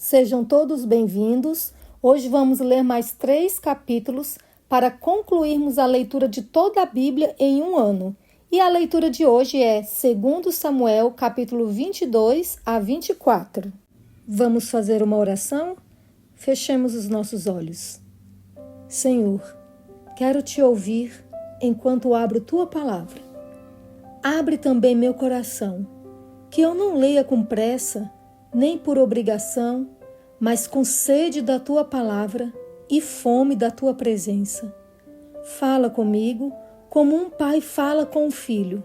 Sejam todos bem-vindos. Hoje vamos ler mais 3 capítulos para concluirmos a leitura de toda a Bíblia em um ano. E a leitura de hoje é 2 Samuel, capítulo 22 a 24. Vamos fazer uma oração? Fechemos os nossos olhos. Senhor, quero te ouvir enquanto abro tua palavra. Abre também meu coração, que eu não leia com pressa, nem por obrigação, mas com sede da tua palavra e fome da tua presença. Fala comigo como um pai fala com um filho.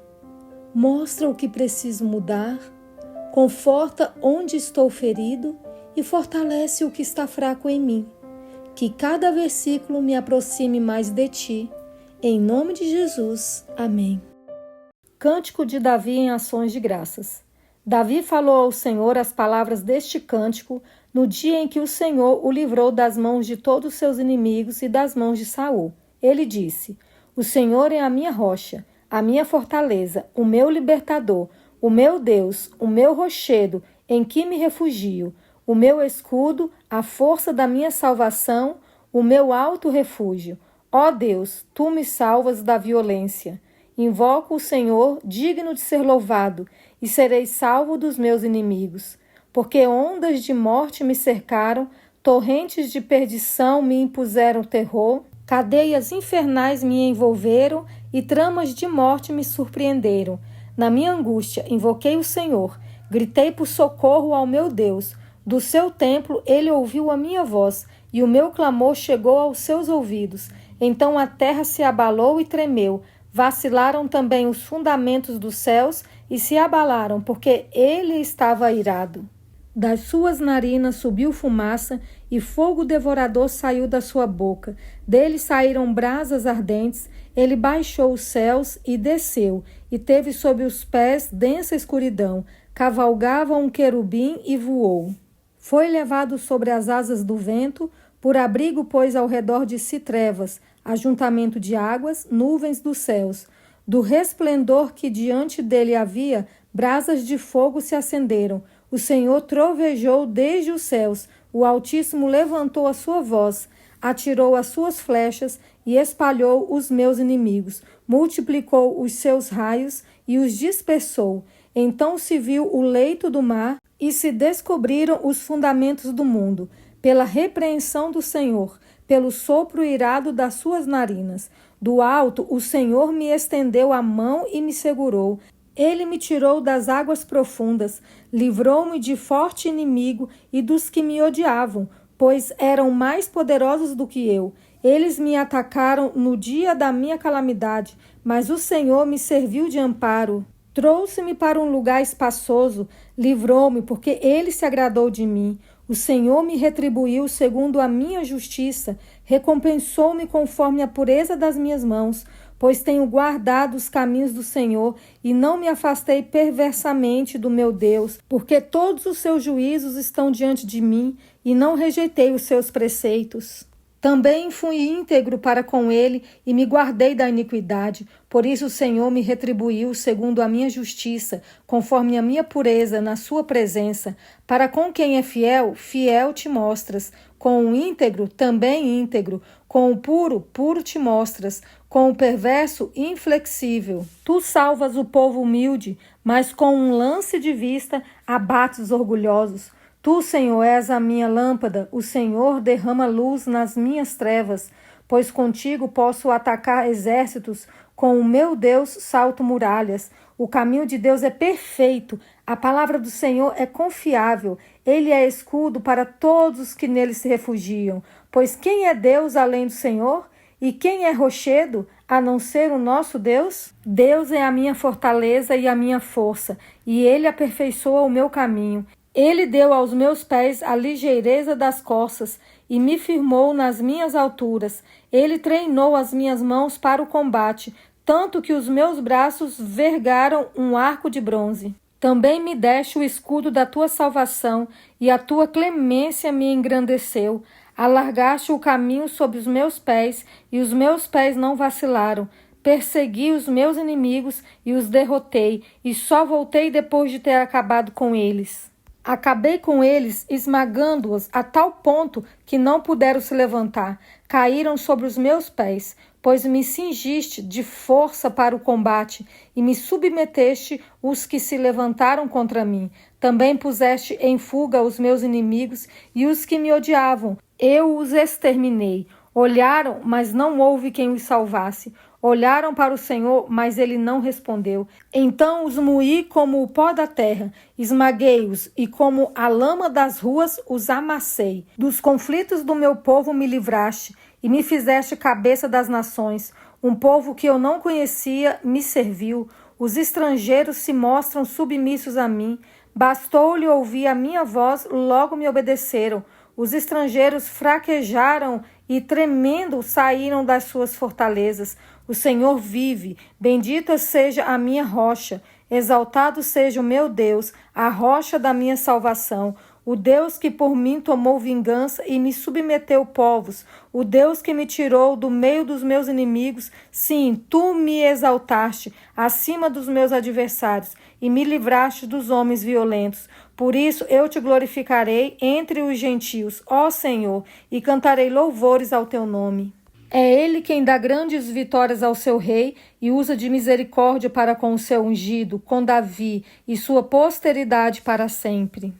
Mostra o que preciso mudar, conforta onde estou ferido e fortalece o que está fraco em mim. Que cada versículo me aproxime mais de ti. Em nome de Jesus. Amém. Cântico de Davi em ações de graças. Davi falou ao Senhor as palavras deste cântico no dia em que o Senhor o livrou das mãos de todos os seus inimigos e das mãos de Saul. Ele disse: O Senhor é a minha rocha, a minha fortaleza, o meu libertador, o meu Deus, o meu rochedo, em que me refugio, o meu escudo, a força da minha salvação, o meu alto refúgio. Ó Deus, tu me salvas da violência. Invoco o Senhor, digno de ser louvado, e serei salvo dos meus inimigos. Porque ondas de morte me cercaram, torrentes de perdição me impuseram terror, cadeias infernais me envolveram e tramas de morte me surpreenderam. Na minha angústia invoquei o Senhor, gritei por socorro ao meu Deus. Do seu templo ele ouviu a minha voz, e o meu clamor chegou aos seus ouvidos. Então a terra se abalou e tremeu, vacilaram também os fundamentos dos céus e se abalaram, porque ele estava irado. Das suas narinas subiu fumaça e fogo devorador saiu da sua boca. Dele saíram brasas ardentes, ele baixou os céus e desceu, e teve sob os pés densa escuridão. Cavalgava um querubim e voou. Foi levado sobre as asas do vento, por abrigo pôs ao redor de si trevas, ajuntamento de águas, nuvens dos céus. Do resplendor que diante dele havia, brasas de fogo se acenderam. O Senhor trovejou desde os céus, o Altíssimo levantou a sua voz, atirou as suas flechas e espalhou os meus inimigos, multiplicou os seus raios e os dispersou. Então se viu o leito do mar e se descobriram os fundamentos do mundo, pela repreensão do Senhor, pelo sopro irado das suas narinas. Do alto o Senhor me estendeu a mão e me segurou. Ele me tirou das águas profundas, livrou-me de forte inimigo e dos que me odiavam, pois eram mais poderosos do que eu. Eles me atacaram no dia da minha calamidade, mas o Senhor me serviu de amparo. Trouxe-me para um lugar espaçoso, livrou-me, porque ele se agradou de mim. O Senhor me retribuiu segundo a minha justiça, recompensou-me conforme a pureza das minhas mãos, pois tenho guardado os caminhos do Senhor e não me afastei perversamente do meu Deus, porque todos os seus juízos estão diante de mim e não rejeitei os seus preceitos. Também fui íntegro para com ele e me guardei da iniquidade. Por isso o Senhor me retribuiu segundo a minha justiça, conforme a minha pureza na sua presença. Para com quem é fiel, fiel te mostras. Com o íntegro, também íntegro. Com o puro, puro te mostras. Com o perverso, inflexível. Tu salvas o povo humilde, mas com um lance de vista abates os orgulhosos. Tu, Senhor, és a minha lâmpada, o Senhor derrama luz nas minhas trevas, pois contigo posso atacar exércitos, com o meu Deus salto muralhas. O caminho de Deus é perfeito, a palavra do Senhor é confiável, ele é escudo para todos os que nele se refugiam. Pois quem é Deus além do Senhor? E quem é rochedo, a não ser o nosso Deus? Deus é a minha fortaleza e a minha força, e ele aperfeiçoa o meu caminho. Ele deu aos meus pés a ligeireza das corças e me firmou nas minhas alturas. Ele treinou as minhas mãos para o combate, tanto que os meus braços vergaram um arco de bronze. Também me deste o escudo da tua salvação, e a tua clemência me engrandeceu. Alargaste o caminho sob os meus pés, e os meus pés não vacilaram. Persegui os meus inimigos e os derrotei, e só voltei depois de ter acabado com eles. Acabei com eles, esmagando-os a tal ponto que não puderam se levantar. Caíram sobre os meus pés, pois me cingiste de força para o combate e me submeteste os que se levantaram contra mim. Também puseste em fuga os meus inimigos e os que me odiavam. Eu os exterminei. Olharam, mas não houve quem os salvasse. Olharam para o Senhor, mas ele não respondeu. Então os moí como o pó da terra, esmaguei-os e como a lama das ruas os amassei. Dos conflitos do meu povo me livraste e me fizeste cabeça das nações. Um povo que eu não conhecia me serviu. Os estrangeiros se mostram submissos a mim. Bastou-lhe ouvir a minha voz, logo me obedeceram. Os estrangeiros fraquejaram e, tremendo, saíram das suas fortalezas. O Senhor vive, bendita seja a minha rocha, exaltado seja o meu Deus, a rocha da minha salvação. O Deus que por mim tomou vingança e me submeteu povos, o Deus que me tirou do meio dos meus inimigos, sim, tu me exaltaste acima dos meus adversários e me livraste dos homens violentos. Por isso eu te glorificarei entre os gentios, ó Senhor, e cantarei louvores ao teu nome. É ele quem dá grandes vitórias ao seu rei e usa de misericórdia para com o seu ungido, com Davi e sua posteridade para sempre.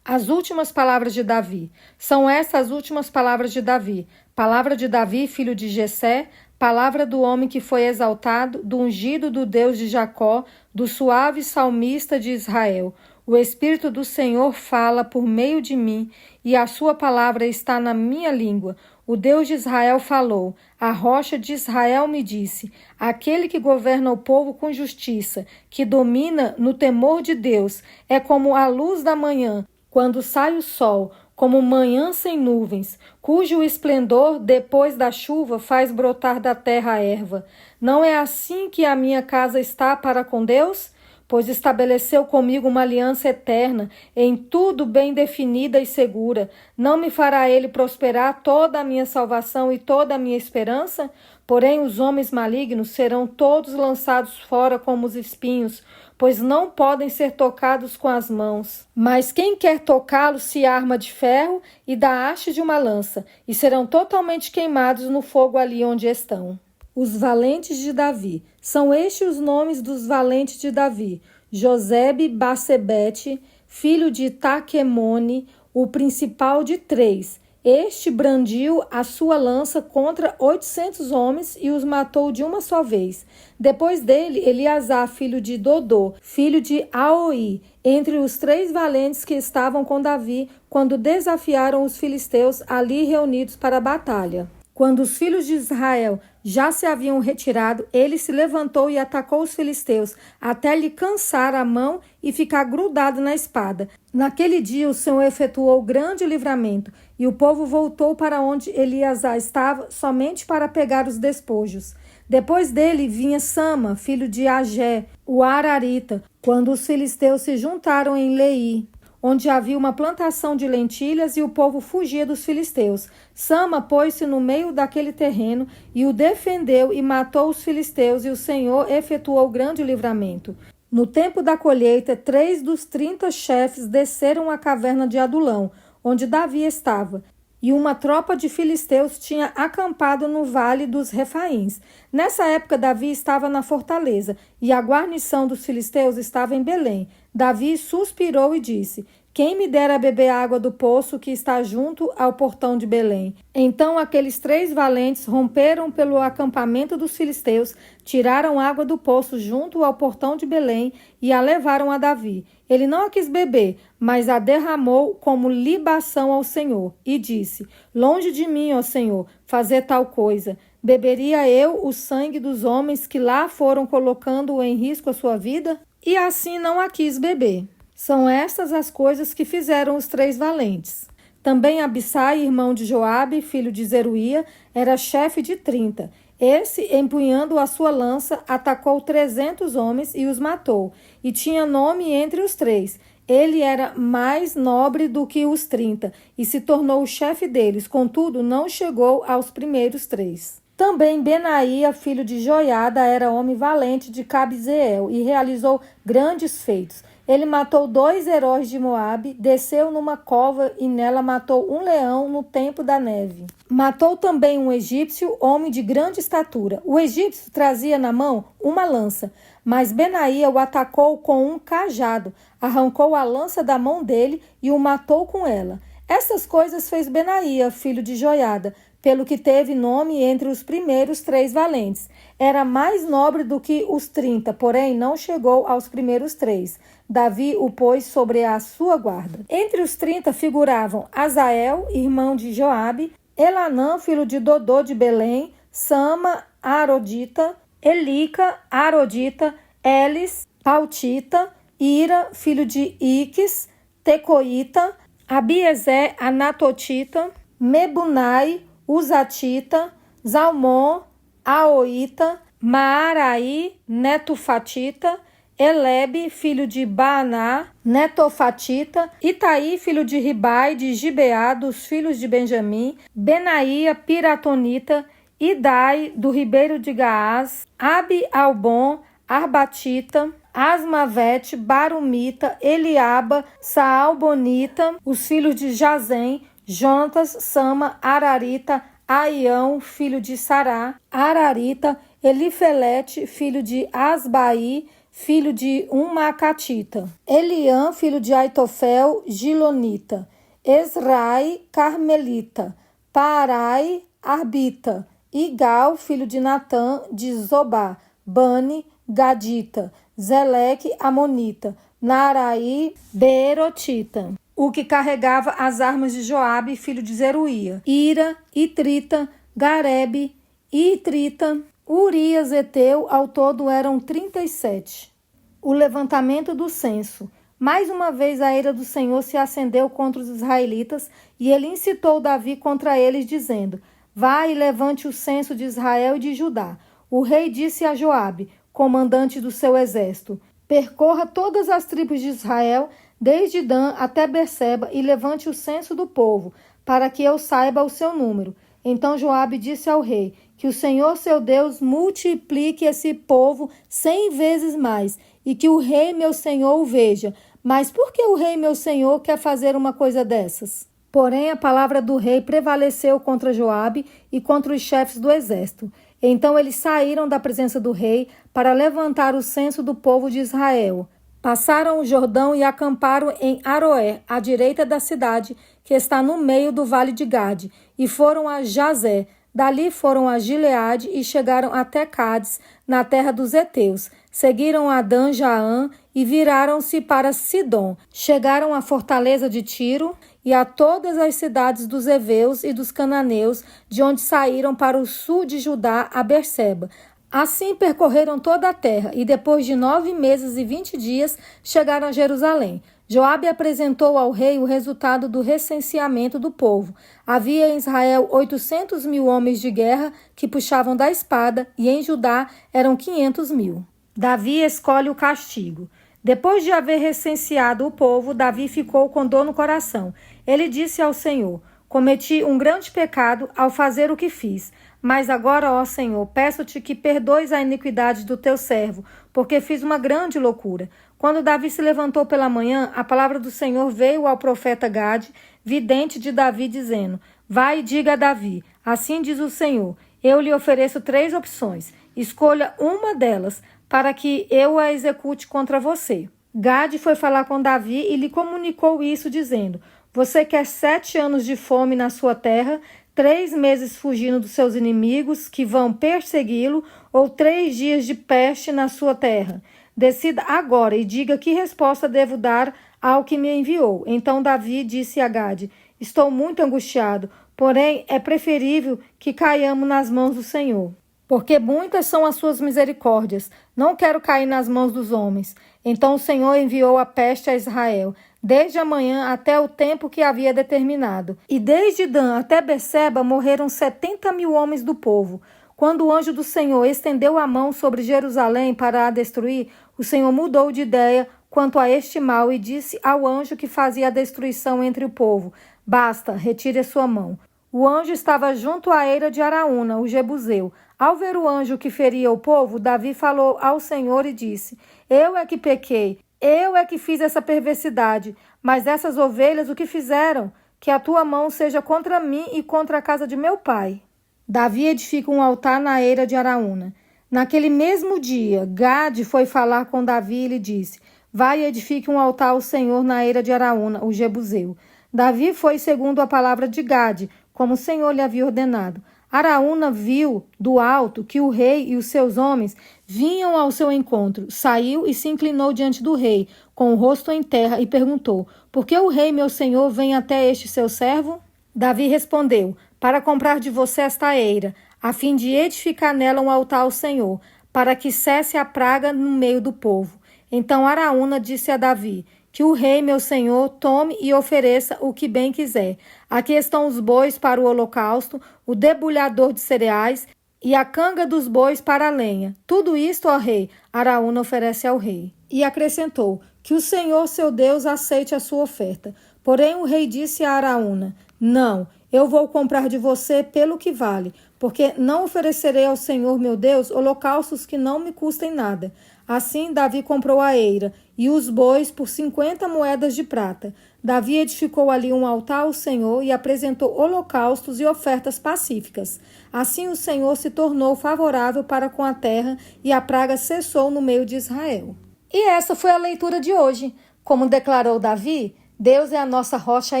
As últimas palavras de Davi. São essas as últimas palavras de Davi. Palavra de Davi, filho de Jessé, palavra do homem que foi exaltado, do ungido do Deus de Jacó, do suave salmista de Israel. O Espírito do Senhor fala por meio de mim, e a sua palavra está na minha língua. O Deus de Israel falou, a rocha de Israel me disse, aquele que governa o povo com justiça, que domina no temor de Deus, é como a luz da manhã, quando sai o sol, como manhã sem nuvens, cujo esplendor, depois da chuva, faz brotar da terra a erva. Não é assim que a minha casa está para com Deus? Pois estabeleceu comigo uma aliança eterna, em tudo bem definida e segura. Não me fará ele prosperar toda a minha salvação e toda a minha esperança? Porém, os homens malignos serão todos lançados fora como os espinhos, pois não podem ser tocados com as mãos. Mas quem quer tocá-los se arma de ferro e da haste de uma lança, e serão totalmente queimados no fogo ali onde estão. Os valentes de Davi. São estes os nomes dos valentes de Davi. Josebe-Basebete, filho de Taquemone, o principal de 3. Este brandiu a sua lança contra 800 homens e os matou de uma só vez. Depois dele, Eleazar, filho de Dodô, filho de Aoi, entre os 3 valentes que estavam com Davi, quando desafiaram os filisteus ali reunidos para a batalha. Quando os filhos de Israel já se haviam retirado, ele se levantou e atacou os filisteus, até lhe cansar a mão e ficar grudado na espada. Naquele dia o Senhor efetuou grande livramento, e o povo voltou para onde Eleazar estava, somente para pegar os despojos. Depois dele vinha Sama, filho de Agé, o Ararita, quando os filisteus se juntaram em Lei, onde havia uma plantação de lentilhas, e o povo fugia dos filisteus. Sama pôs-se no meio daquele terreno e o defendeu e matou os filisteus, e o Senhor efetuou grande livramento. No tempo da colheita, 3 dos 30 chefes desceram à caverna de Adulão, onde Davi estava, e uma tropa de filisteus tinha acampado no vale dos Refaíns. Nessa época, Davi estava na fortaleza, e a guarnição dos filisteus estava em Belém. Davi suspirou e disse, quem me dera beber água do poço que está junto ao portão de Belém? Então aqueles 3 valentes romperam pelo acampamento dos filisteus, tiraram água do poço junto ao portão de Belém e a levaram a Davi. Ele não a quis beber, mas a derramou como libação ao Senhor, e disse, longe de mim, ó Senhor, fazer tal coisa. Beberia eu o sangue dos homens que lá foram colocando em risco a sua vida? E assim não a quis beber. São estas as coisas que fizeram os 3 valentes. Também Abissai, irmão de Joabe, filho de Zeruía, era chefe de 30. Esse, empunhando a sua lança, atacou 300 homens e os matou, e tinha nome entre os 3. Ele era mais nobre do que os 30, e se tornou o chefe deles, contudo não chegou aos primeiros 3. Também Benaía, filho de Joiada, era homem valente de Cabzeel, e realizou grandes feitos. Ele matou 2 heróis de Moabe, desceu numa cova e nela matou um leão no tempo da neve. Matou também um egípcio, homem de grande estatura. O egípcio trazia na mão uma lança, mas Benaia o atacou com um cajado, arrancou a lança da mão dele e o matou com ela. Essas coisas fez Benaia, filho de Joiada, pelo que teve nome entre os primeiros 3 valentes. Era mais nobre do que os 30, porém não chegou aos primeiros 3. Davi o pôs sobre a sua guarda. Entre os 30 figuravam Azael, irmão de Joabe, Elanã, filho de Dodô de Belém, Sama, Arodita, Elica, Arodita, Elis, Pautita, Ira, filho de Iques, Tecoíta, Abiezer, Anatotita, Mebunai, Uzatita, Zalmon, Aoíta, Maaraí, Netofatita, Elebe, filho de Baaná, Netofatita, Itaí, filho de Ribai, de Gibeá, dos filhos de Benjamim, Benaia, Piratonita, Idai, do ribeiro de Gaás, Abi-Albon, Arbatita, Asmavete, Barumita, Eliaba, Saalbonita, os filhos de Jazem, Jonatas, Sama, Ararita, Aião, filho de Sará, Ararita, Elifelete, filho de Asbaí, filho de Macatita, Eliã, filho de Aitofel, Gilonita, Esrai, Carmelita, Parai, Arbita, Igal, filho de Natã, de Zobá, Bani, Gadita, Zeleque, Amonita, Naaraí, Beerotita, o que carregava as armas de Joabe, filho de Zeruía, Ira, Itrita, Garebe, Itrita, Urias, Eteu, ao todo eram 37. O levantamento do censo. Mais uma vez a ira do Senhor se acendeu contra os israelitas e ele incitou Davi contra eles, dizendo: Vá e levante o censo de Israel e de Judá. O rei disse a Joabe, comandante do seu exército: Percorra todas as tribos de Israel, desde Dan até Berseba, e levante o censo do povo, para que eu saiba o seu número. Então Joabe disse ao rei: Que o Senhor seu Deus multiplique esse povo 100 vezes mais, e que o rei meu senhor o veja. Mas por que o rei meu senhor quer fazer uma coisa dessas? Porém, a palavra do rei prevaleceu contra Joabe e contra os chefes do exército. Então eles saíram da presença do rei para levantar o censo do povo de Israel. Passaram o Jordão e acamparam em Aroé, à direita da cidade, que está no meio do vale de Gade, e foram a Jazé. Dali foram a Gileade e chegaram até Cádiz, na terra dos heteus. Seguiram a Dan-Jaã e viraram-se para Sidom. Chegaram à fortaleza de Tiro e a todas as cidades dos heveus e dos cananeus, de onde saíram para o sul de Judá a Berseba. Assim percorreram toda a terra, e depois de 9 meses e 20 dias chegaram a Jerusalém. Joabe apresentou ao rei o resultado do recenseamento do povo. Havia em Israel 800.000 homens de guerra que puxavam da espada, e em Judá eram 500.000. Davi escolhe o castigo. Depois de haver recenseado o povo, Davi ficou com dor no coração. Ele disse ao Senhor: Cometi um grande pecado ao fazer o que fiz. Mas agora, ó Senhor, peço-te que perdoes a iniquidade do teu servo, porque fiz uma grande loucura. Quando Davi se levantou pela manhã, a palavra do Senhor veio ao profeta Gade, vidente de Davi, dizendo: Vai e diga a Davi, assim diz o Senhor, eu lhe ofereço 3 opções. Escolha uma delas, para que eu a execute contra você. Gade foi falar com Davi e lhe comunicou isso, dizendo: Você quer 7 anos de fome na sua terra, 3 meses fugindo dos seus inimigos que vão persegui-lo, ou 3 dias de peste na sua terra? Decida agora e diga que resposta devo dar ao que me enviou. Então Davi disse a Gade: Estou muito angustiado, porém é preferível que caiamos nas mãos do Senhor. Porque muitas são as suas misericórdias, não quero cair nas mãos dos homens. Então o Senhor enviou a peste a Israel, desde a manhã até o tempo que havia determinado. E desde Dan até Berseba morreram 70.000 homens do povo. Quando o anjo do Senhor estendeu a mão sobre Jerusalém para a destruir, o Senhor mudou de ideia quanto a este mal e disse ao anjo que fazia a destruição entre o povo: Basta, retire a sua mão. O anjo estava junto à eira de Araúna, o Jebuseu. Ao ver o anjo que feria o povo, Davi falou ao Senhor e disse: Eu é que pequei. Eu é que fiz essa perversidade, mas essas ovelhas o que fizeram? Que a tua mão seja contra mim e contra a casa de meu pai. Davi edifica um altar na eira de Araúna. Naquele mesmo dia, Gade foi falar com Davi e lhe disse: vai e edifique um altar ao Senhor na eira de Araúna, o Jebuseu. Davi foi segundo a palavra de Gade, como o Senhor lhe havia ordenado. Araúna viu do alto que o rei e os seus homens vinham ao seu encontro. Saiu e se inclinou diante do rei, com o rosto em terra, e perguntou: por que o rei, meu senhor, vem até este seu servo? Davi respondeu: para comprar de você esta eira, a fim de edificar nela um altar ao Senhor, para que cesse a praga no meio do povo. Então Araúna disse a Davi: que o rei, meu senhor, tome e ofereça o que bem quiser. Aqui estão os bois para o holocausto, o debulhador de cereais e a canga dos bois para a lenha. Tudo isto, ó rei, Araúna oferece ao rei. E acrescentou: que o Senhor, seu Deus, aceite a sua oferta. Porém o rei disse a Araúna: não, eu vou comprar de você pelo que vale, porque não oferecerei ao Senhor, meu Deus, holocaustos que não me custem nada. Assim Davi comprou a eira e os bois por 50 moedas de prata. Davi edificou ali um altar ao Senhor e apresentou holocaustos e ofertas pacíficas. Assim o Senhor se tornou favorável para com a terra e a praga cessou no meio de Israel. E essa foi a leitura de hoje. Como declarou Davi, Deus é a nossa rocha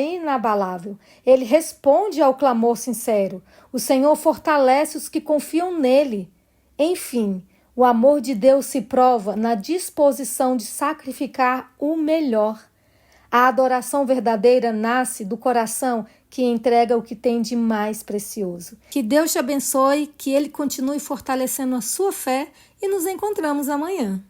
inabalável. Ele responde ao clamor sincero. O Senhor fortalece os que confiam nele. Enfim, o amor de Deus se prova na disposição de sacrificar o melhor. A adoração verdadeira nasce do coração que entrega o que tem de mais precioso. Que Deus te abençoe, que Ele continue fortalecendo a sua fé e nos encontramos amanhã.